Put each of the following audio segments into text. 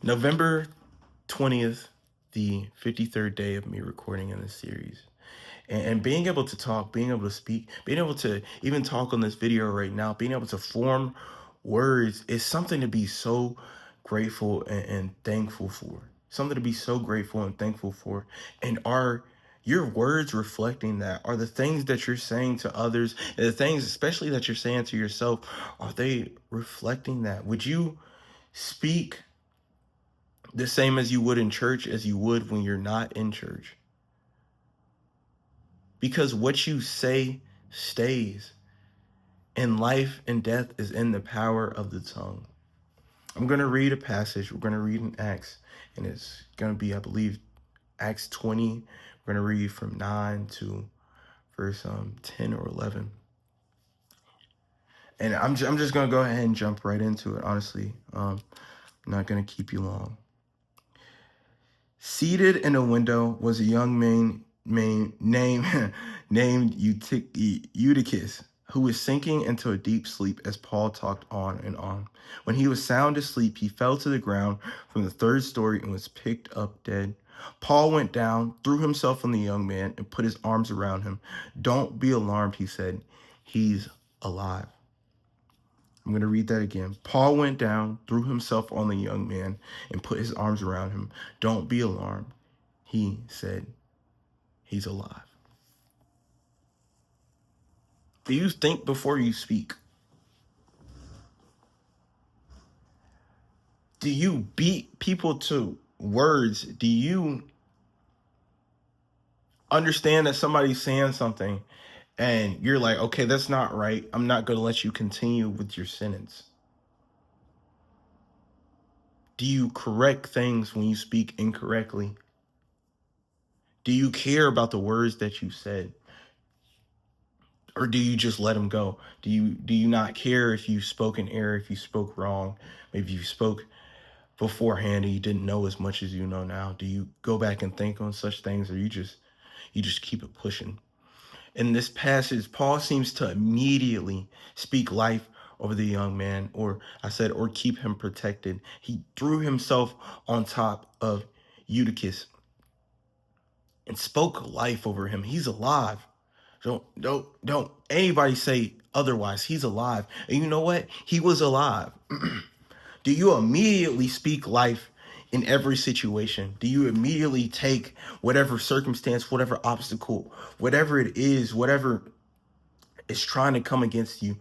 November 20th, the 53rd day of me recording in this series. And being able to talk, being able to speak, being able to even talk on this video right now, being able to form words is something to be so grateful and thankful for. Something to be so grateful and thankful for. And are your words reflecting that? Are the things that you're saying to others, and the things especially that you're saying to yourself, are they reflecting that? Would you speak the same as you would in church as you would when you're not in church? Because what you say stays, and life and death is in the power of the tongue. I'm going to read a passage. We're going to read in Acts, and it's going to be, I believe, Acts 20. We're going to read from 9 to verse 10 or 11. And I'm just going to go ahead and jump right into it, honestly. I'm not going to keep you long. Seated in a window was a young man named Eutychus, who was sinking into a deep sleep as Paul talked on and on. When he was sound asleep, he fell to the ground from the third story and was picked up dead. Paul went down, threw himself on the young man, and put his arms around him. "Don't be alarmed," he said. "He's alive." I'm going to read that again. Paul went down, threw himself on the young man, and put his arms around him. "Don't be alarmed," he said. "He's alive." Do you think before you speak? Do you beat people to words? Do you understand that somebody's saying something and you're like, okay, that's not right. I'm not going to let you continue with your sentence? Do you correct things when you speak incorrectly? Do you care about the words that you said? Or do you just let them go? Do you not care if you spoke in error, if you spoke wrong, maybe you spoke beforehand and you didn't know as much as you know now? Do you go back and think on such things, or you just keep it pushing? In this passage, Paul seems to immediately speak life over the young man, or keep him protected. He threw himself on top of Eutychus and spoke life over him. He's alive. Don't anybody say otherwise. He's alive. And you know what? He was alive. Do you immediately speak life in every situation? Do you immediately take whatever circumstance, whatever obstacle, whatever it is, whatever is trying to come against you?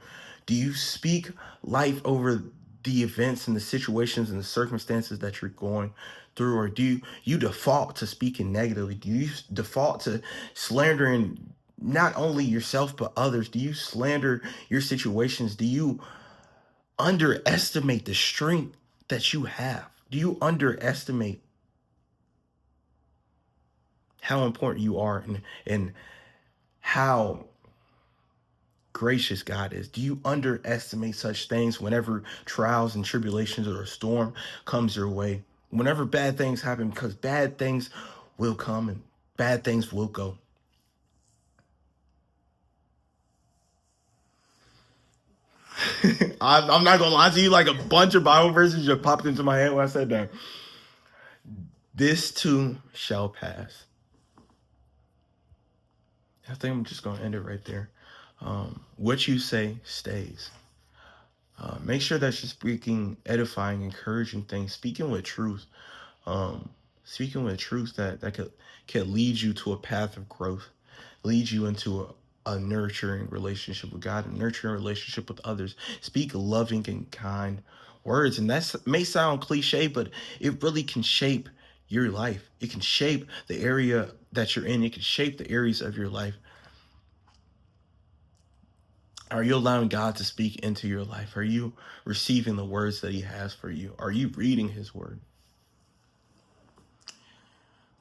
Do you speak life over the events and the situations and the circumstances that you're going through? Or do you default to speaking negatively? Do you default to slandering not only yourself but others? Do you slander your situations? Do you underestimate the strength that you have? Do you underestimate how important you are and how gracious God is? Do you underestimate such things whenever trials and tribulations or a storm comes your way? Whenever bad things happen, because bad things will come and bad things will go. I'm not gonna lie to you, like a bunch of Bible verses just popped into my head when I said that. This too shall pass. I think I'm just gonna end it right there. What you say stays. Make sure that you're speaking edifying, encouraging things, speaking with truth. Speaking with truth that could lead you to a path of growth, lead you into a nurturing relationship with God, a nurturing relationship with others. Speak loving and kind words. And that may sound cliche, but it really can shape your life. It can shape the area that you're in. It can shape the areas of your life. Are you allowing God to speak into your life? Are you receiving the words that he has for you? Are you reading his word?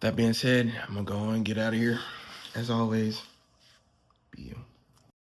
That being said, I'm going to go and get out of here. As always, be you.